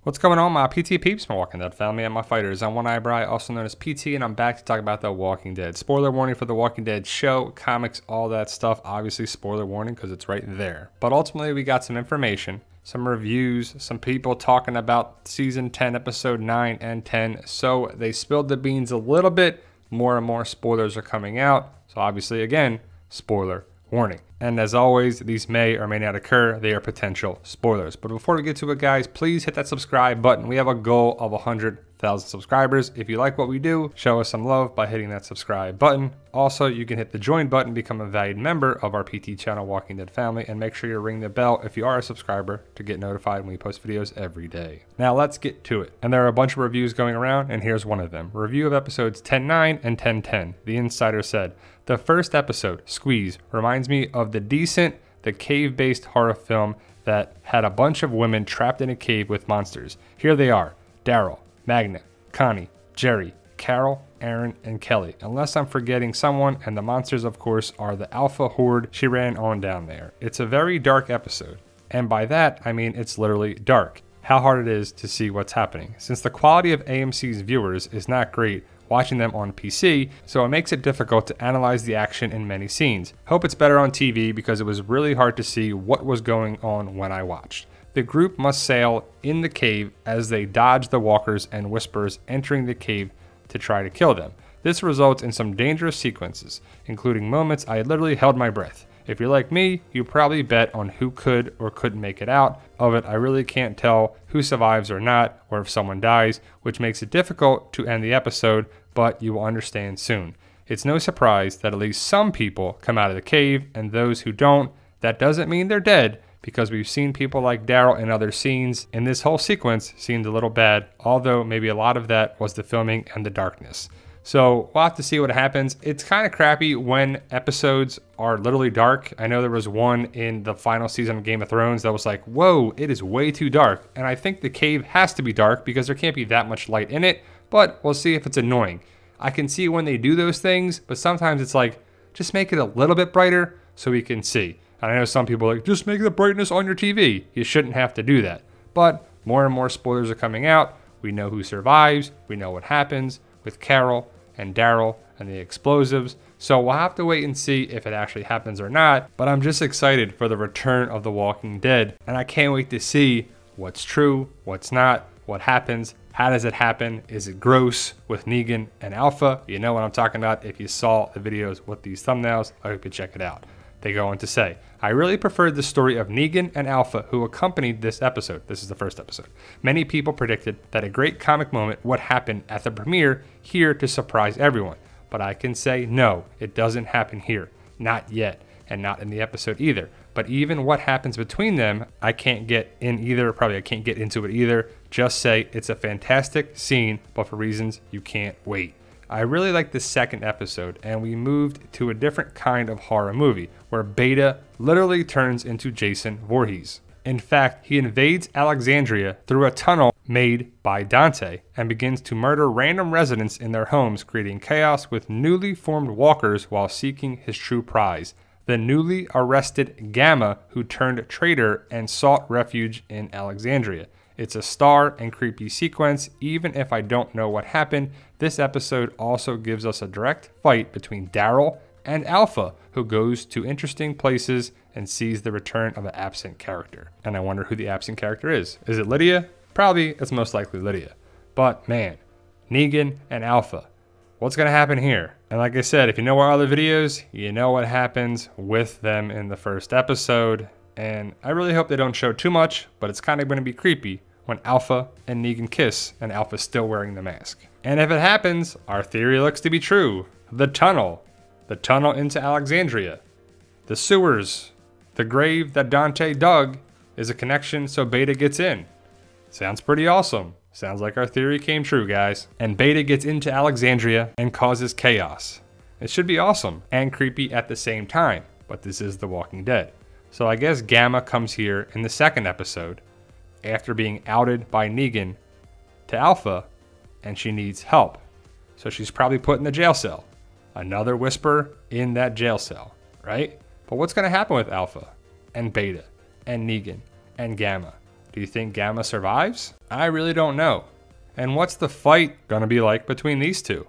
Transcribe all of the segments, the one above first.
What's going on, my PT peeps, my Walking Dead family, and my fighters? I'm One Eyebrow, also known as PT, and I'm back to talk about The Walking Dead. Spoiler warning for The Walking Dead show, comics, all that stuff. Obviously, spoiler warning because it's right there. But ultimately, we got some information, some reviews, some people talking about Season 10, Episode 9 and 10. So they spilled the beans a little bit. More and more spoilers are coming out. So obviously, again, spoiler warning. And as always, these may or may not occur. They are potential spoilers. But before we get to it, guys, please hit that subscribe button. We have a goal of 100,000 subscribers. If you like what we do, show us some love by hitting that subscribe button. Also, you can hit the join button, become a valued member of our PT channel, Walking Dead family, and make sure you ring the bell if you are a subscriber to get notified when we post videos every day. Now let's get to it. And there are a bunch of reviews going around, and here's one of them. Review of episodes 10.9 and 10.10. The Insider said, the first episode, Squeeze, reminds me of the cave-based horror film that had a bunch of women trapped in a cave with monsters. Here they are: Daryl, Magna, Connie, Jerry, Carol, Aaron, and Kelly. Unless I'm forgetting someone, and the monsters, of course, are the Alpha Horde she ran on down there. It's a very dark episode, and by that, I mean it's literally dark. How hard it is to see what's happening. Since the quality of AMC's viewers is not great, watching them on PC, so it makes it difficult to analyze the action in many scenes. Hope it's better on TV because it was really hard to see what was going on when I watched. The group must sail in the cave as they dodge the walkers and whispers entering the cave to try to kill them. This results in some dangerous sequences, including moments I literally held my breath. If you're like me, you probably bet on who could or couldn't make it out of it. I really can't tell who survives or not, or if someone dies, which makes it difficult to end the episode, but you will understand soon. It's no surprise that at least some people come out of the cave, and those who don't, that doesn't mean they're dead, because we've seen people like Daryl in other scenes, and this whole sequence seemed a little bad, although maybe a lot of that was the filming and the darkness. So we'll have to see what happens. It's kind of crappy when episodes are literally dark. I know there was one in the final season of Game of Thrones that was like, whoa, it is way too dark. And I think the cave has to be dark because there can't be that much light in it, but we'll see if it's annoying. I can see when they do those things, but sometimes it's like, just make it a little bit brighter so we can see. And I know some people are like, just make the brightness on your TV. You shouldn't have to do that. But more and more spoilers are coming out. We know who survives. We know what happens with Carol and Daryl and the explosives. So we'll have to wait and see if it actually happens or not. But I'm just excited for the return of The Walking Dead. And I can't wait to see what's true, what's not, what happens, how does it happen, is it gross with Negan and Alpha? You know what I'm talking about if you saw the videos with these thumbnails. I hope you check it out. They go on to say, I really preferred the story of Negan and Alpha who accompanied this episode. This is the first episode. Many people predicted that a great comic moment would happen at the premiere here to surprise everyone. But I can say no, it doesn't happen here. Not yet. And not in the episode either. But even what happens between them, I can't get in either. Probably I can't get into it either. Just say it's a fantastic scene, but for reasons you can't wait. I really like the second episode, and we moved to a different kind of horror movie where Beta literally turns into Jason Voorhees. In fact, he invades Alexandria through a tunnel made by Dante and begins to murder random residents in their homes, creating chaos with newly formed walkers while seeking his true prize, the newly arrested Gamma, who turned traitor and sought refuge in Alexandria. It's a star and creepy sequence. Even if I don't know what happened, this episode also gives us a direct fight between Daryl and Alpha, who goes to interesting places and sees the return of an absent character. And I wonder who the absent character is. Is it Lydia? Probably, it's most likely Lydia. But man, Negan and Alpha, what's gonna happen here? And like I said, if you know our other videos, you know what happens with them in the first episode. And I really hope they don't show too much, but it's kind of gonna be creepy when Alpha and Negan kiss and Alpha's still wearing the mask. And if it happens, our theory looks to be true. The tunnel into Alexandria, the sewers, the grave that Dante dug is a connection so Beta gets in. Sounds pretty awesome. Sounds like our theory came true, guys. And Beta gets into Alexandria and causes chaos. It should be awesome and creepy at the same time, but this is The Walking Dead. So I guess Gamma comes here in the second episode after being outed by Negan to Alpha, and she needs help. So she's probably put in the jail cell. Another whisper in that jail cell, right? But what's gonna happen with Alpha and Beta and Negan and Gamma? Do you think Gamma survives? I really don't know. And what's the fight gonna be like between these two?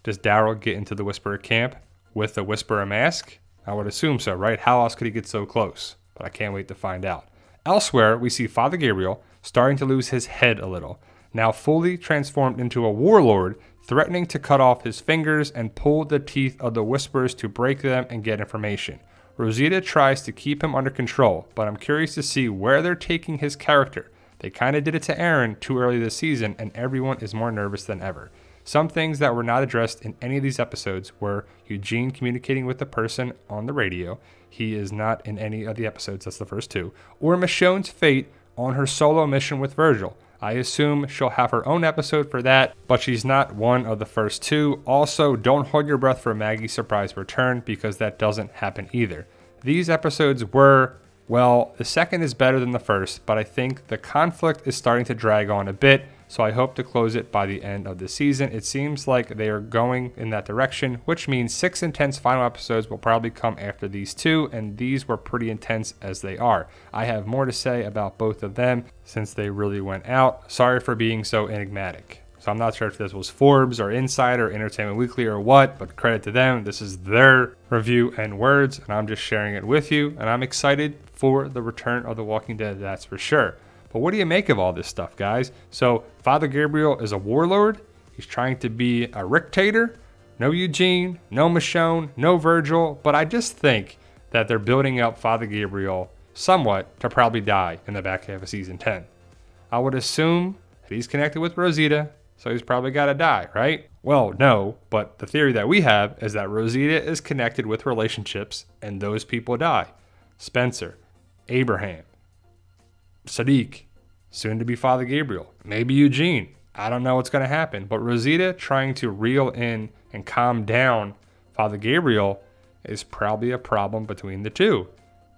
Does Daryl get into the Whisperer camp with the Whisperer mask? I would assume so, right? How else could he get so close? But I can't wait to find out. Elsewhere, we see Father Gabriel starting to lose his head a little, now fully transformed into a warlord, threatening to cut off his fingers and pull the teeth of the Whisperers to break them and get information. Rosita tries to keep him under control, but I'm curious to see where they're taking his character. They kind of did it to Aaron too early this season, and everyone is more nervous than ever. Some things that were not addressed in any of these episodes were Eugene communicating with the person on the radio. He is not in any of the episodes, that's the first two. Or Michonne's fate on her solo mission with Virgil. I assume she'll have her own episode for that, but she's not one of the first two. Also, don't hold your breath for Maggie's surprise return, because that doesn't happen either. These episodes were, well, the second is better than the first, but I think the conflict is starting to drag on a bit, so I hope to close it by the end of the season. It seems like they are going in that direction, which means 6 intense final episodes will probably come after these two, and these were pretty intense as they are. I have more to say about both of them since they really went out. Sorry for being so enigmatic. So I'm not sure if this was Forbes or Insider, Entertainment Weekly or what, but credit to them. This is their review and words, and I'm just sharing it with you, and I'm excited for the return of The Walking Dead, that's for sure. But what do you make of all this stuff, guys? So Father Gabriel is a warlord. He's trying to be a rictator. No Eugene, no Michonne, no Virgil. But I just think that they're building up Father Gabriel somewhat to probably die in the back half of season 10. I would assume that he's connected with Rosita, so he's probably got to die, right? Well, no, but the theory that we have is that Rosita is connected with relationships and those people die. Spencer, Abraham, Sadiq, soon to be Father Gabriel, maybe Eugene. I don't know what's going to happen, but Rosita trying to reel in and calm down Father Gabriel is probably a problem between the two.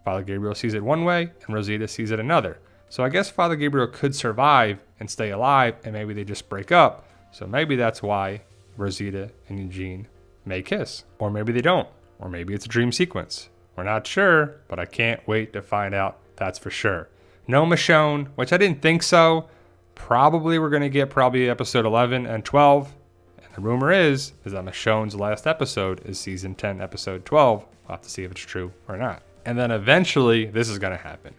Father Gabriel sees it one way and Rosita sees it another. So I guess Father Gabriel could survive and stay alive, and maybe they just break up. So maybe that's why Rosita and Eugene may kiss. Or maybe they don't. Or maybe it's a dream sequence. We're not sure, but I can't wait to find out, that's for sure. No Michonne, which I didn't think so. Probably we're going to get episode 11 and 12. And the rumor is that Michonne's last episode is season 10, episode 12. We'll have to see if it's true or not. And then eventually, this is going to happen.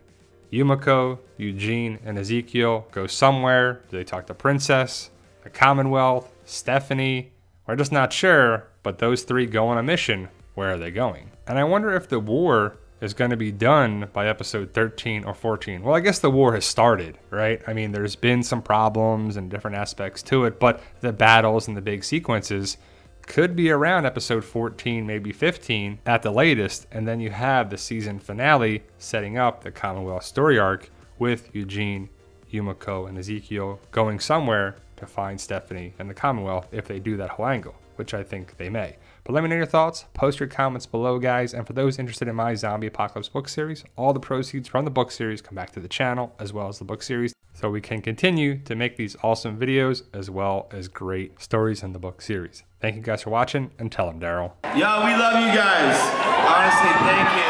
Yumiko, Eugene, and Ezekiel go somewhere. Do they talk to Princess, the Commonwealth, Stephanie? We're just not sure, but those three go on a mission. Where are they going? And I wonder if the war is going to be done by episode 13 or 14. Well, I guess the war has started, right? I mean, there's been some problems and different aspects to it, but the battles and the big sequences could be around episode 14, maybe 15 at the latest. And then you have the season finale setting up the Commonwealth story arc with Eugene, Yumiko, and Ezekiel going somewhere to find Stephanie and the Commonwealth if they do that whole angle, which I think they may. But let me know your thoughts. Post your comments below, guys. And for those interested in my Zombie Apocalypse book series, all the proceeds from the book series come back to the channel as well as the book series, so we can continue to make these awesome videos as well as great stories in the book series. Thank you guys for watching, and tell them, Daryl. Yo, we love you guys. Honestly, thank you.